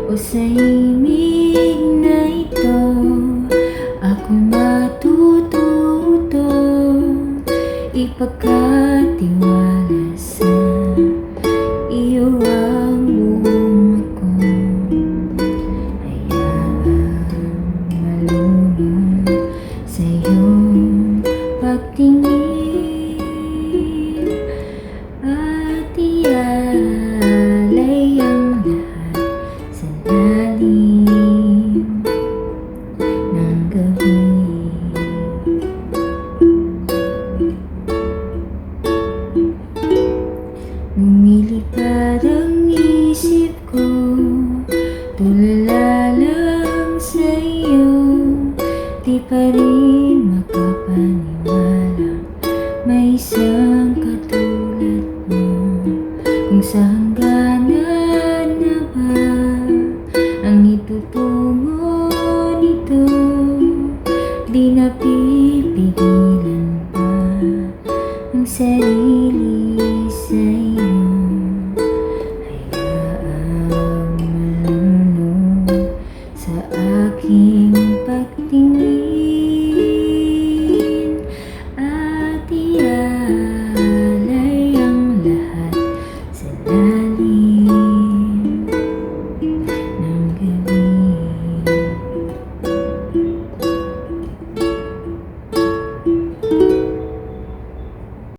O sa himig na ito, ako natututo ipagkatiwala sa iyo ang buong ako. Hayaang malunod sa iyong pagtingin at ialay ang lahat sa lalim ng gabi. Lumilipad ang isip ko, tulala lang sa iyo. Di pa rin makapaniwala may isang katulad mo. Kung sa hangganan